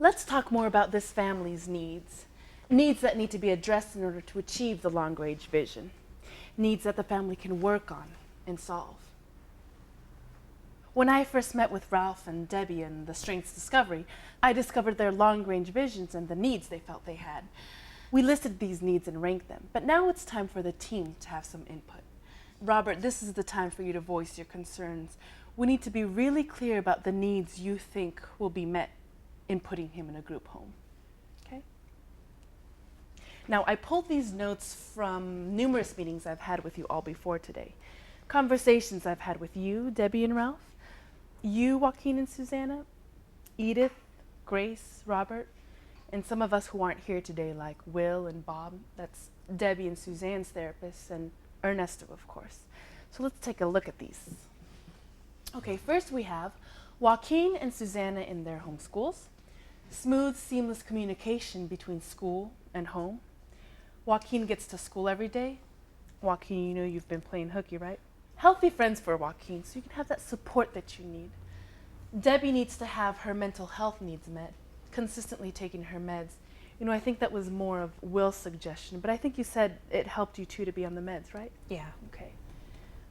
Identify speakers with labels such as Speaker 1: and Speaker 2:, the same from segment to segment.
Speaker 1: Let's talk more about this family's needs. Needs that need to be addressed in order to achieve the long-range vision. Needs that the family can work on and solve. When I first met with Ralph and Debbie in the Strengths Discovery, I discovered their long-range visions and the needs they felt they had. We listed these needs and ranked them, but now it's time for the team to have some input. Robert, this is the time for you to voice your concerns. We need to be really clear about the needs you think will be met in putting him in a group home. Okay? Now, I pulled these notes from numerous meetings I've had with you all before today. Conversations I've had with you, Debbie and Ralph, you, Joaquin and Susanna, Edith, Grace, Robert, and some of us who aren't here today, like Will and Bob. That's Debbie and Suzanne's therapists, and Ernesto, of course. So let's take a look at these. Okay, first we have Joaquin and Susanna in their home schools. Smooth, seamless communication between school and home. Joaquin gets to school every day. Joaquin, you know you've been playing hooky, right? Healthy friends for Joaquin, so you can have that support that you need. Debbie needs to have her mental health needs met, consistently taking her meds. You know, I think that was more of Will's suggestion, but I think you said it helped you too to be on the meds, right?
Speaker 2: Yeah.
Speaker 1: Okay.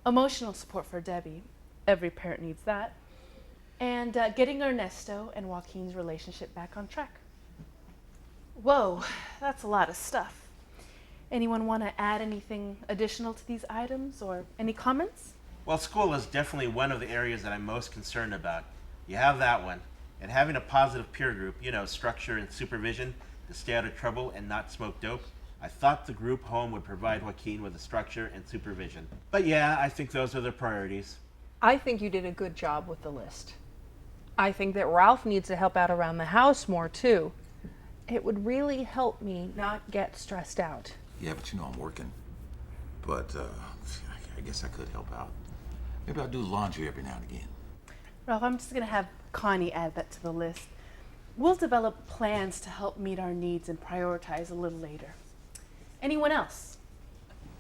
Speaker 1: Emotional support for Debbie. Every parent needs that. And getting Ernesto and Joaquin's relationship back on track. Whoa, that's a lot of stuff. Anyone want to add anything additional to these items or any comments?
Speaker 3: Well, school is definitely one of the areas that I'm most concerned about. You have that one. And having a positive peer group, you know, structure and supervision to stay out of trouble and not smoke dope. I thought the group home would provide Joaquin with a structure and supervision. But yeah, I think those are the priorities.
Speaker 2: I think you did a good job with the list. I think that Ralph needs to help out around the house more too. It would really help me not get stressed out.
Speaker 4: Yeah, but you know I'm working. But I guess I could help out. Maybe I'll do laundry every now and again.
Speaker 1: Ralph, I'm just going to have Connie add that to the list. We'll develop plans to help meet our needs and prioritize a little later. Anyone else?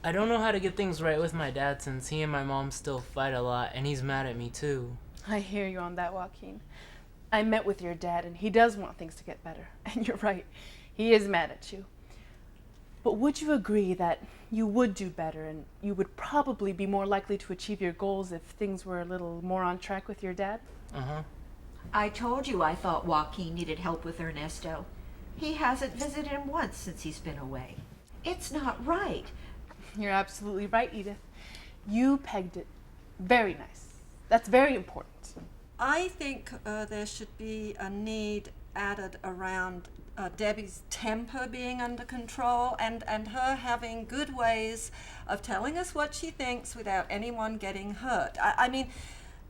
Speaker 5: I don't know how to get things right with my dad since he and my mom still fight a lot and he's mad at me too.
Speaker 1: I hear you on that, Joaquin. I met with your dad and he does want things to get better. And you're right, he is mad at you. But would you agree that you would do better and you would probably be more likely to achieve your goals if things were a little more on track with your dad?
Speaker 5: Uh-huh.
Speaker 6: I told you I thought Joaquin needed help with Ernesto. He hasn't visited him once since he's been away. It's not right.
Speaker 1: You're absolutely right, Edith. You pegged it very nice. That's very important.
Speaker 7: I think there should be a need added around Debbie's temper being under control and her having good ways of telling us what she thinks without anyone getting hurt. I mean,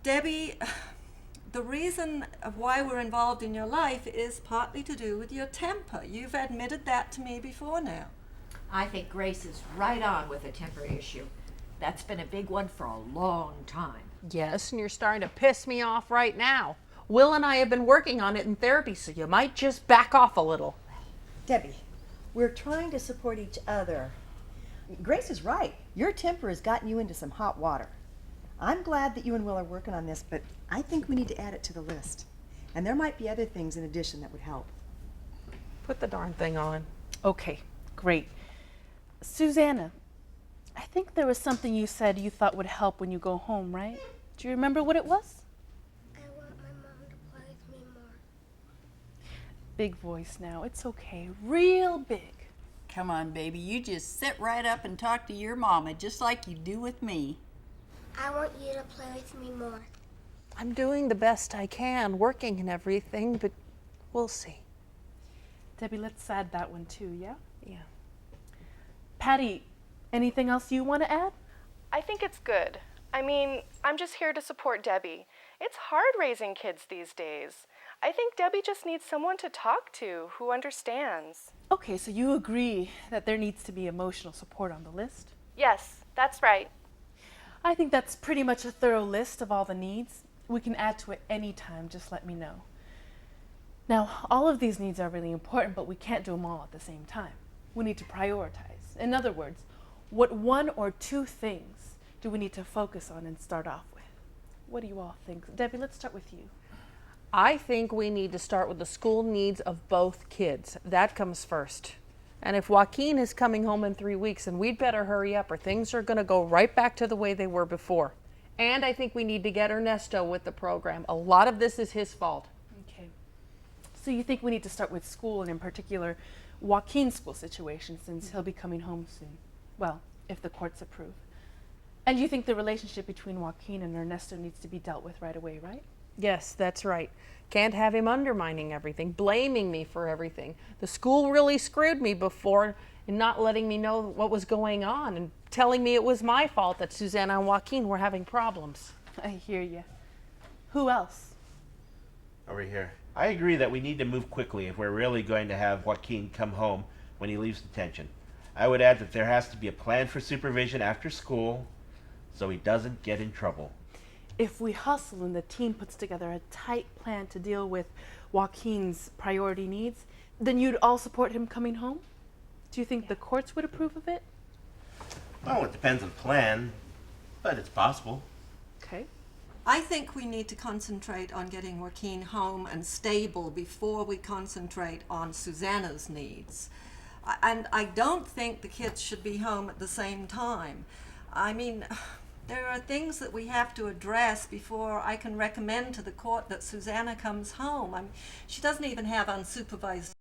Speaker 7: Debbie, the reason of why we're involved in your life is partly to do with your temper. You've admitted that to me before now.
Speaker 6: I think Grace is right on with the temper issue. That's been a big one for a long time.
Speaker 2: Yes, and you're starting to piss me off right now. Will and I have been working on it in therapy, so you might just back off a little.
Speaker 8: Debbie, we're trying to support each other. Grace is right. Your temper has gotten you into some hot water. I'm glad that you and Will are working on this, but I think we need to add it to the list. And there might be other things in addition that would help.
Speaker 2: Put the darn thing on.
Speaker 1: Okay, great. Susanna, I think there was something you said you thought would help when you go home, right? Do you remember what it was?
Speaker 9: I want my mom to play with me more.
Speaker 1: Big voice now. It's okay. Real big.
Speaker 10: Come on, baby. You just sit right up and talk to your mama just like you do with me.
Speaker 9: I want you to play with me more.
Speaker 2: I'm doing the best I can, working and everything, but we'll see.
Speaker 1: Debbie, let's add that one too, yeah?
Speaker 2: Yeah.
Speaker 1: Patty, anything else you want to add?
Speaker 11: I think it's good. I mean, I'm just here to support Debbie. It's hard raising kids these days. I think Debbie just needs someone to talk to who understands.
Speaker 1: Okay, so you agree that there needs to be emotional support on the list?
Speaker 11: Yes, that's right.
Speaker 1: I think that's pretty much a thorough list of all the needs. We can add to it anytime, just let me know. Now, all of these needs are really important, but we can't do them all at the same time. We need to prioritize. In other words, what one or two things do we need to focus on and start off with? What do you all think? Debbie, let's start with you.
Speaker 2: I think we need to start with the school needs of both kids. That comes first. And if Joaquin is coming home in 3 weeks, then we'd better hurry up or things are going to go right back to the way they were before. And I think we need to get Ernesto with the program. A lot of this is his fault.
Speaker 1: Okay. So you think we need to start with school, and in particular, Joaquin's school situation, since he'll be coming home soon? Well, if the courts approve. And you think the relationship between Joaquin and Ernesto needs to be dealt with right away, right?
Speaker 2: Yes, that's right. Can't have him undermining everything, blaming me for everything. The school really screwed me before in not letting me know what was going on and telling me it was my fault that Susanna and Joaquin were having problems.
Speaker 1: I hear you. Who else?
Speaker 3: Over here. I agree that we need to move quickly if we're really going to have Joaquin come home when he leaves detention. I would add that there has to be a plan for supervision after school so he doesn't get in trouble.
Speaker 1: If we hustle and the team puts together a tight plan to deal with Joaquin's priority needs, then you'd all support him coming home? Do you think the courts would approve of it?
Speaker 3: Well, it depends on the plan, but it's possible.
Speaker 1: Okay.
Speaker 7: I think we need to concentrate on getting Joaquin home and stable before we concentrate on Susanna's needs. And I don't think the kids should be home at the same time. I mean, there are things that we have to address before I can recommend to the court that Susanna comes home. I mean, she doesn't even have unsupervised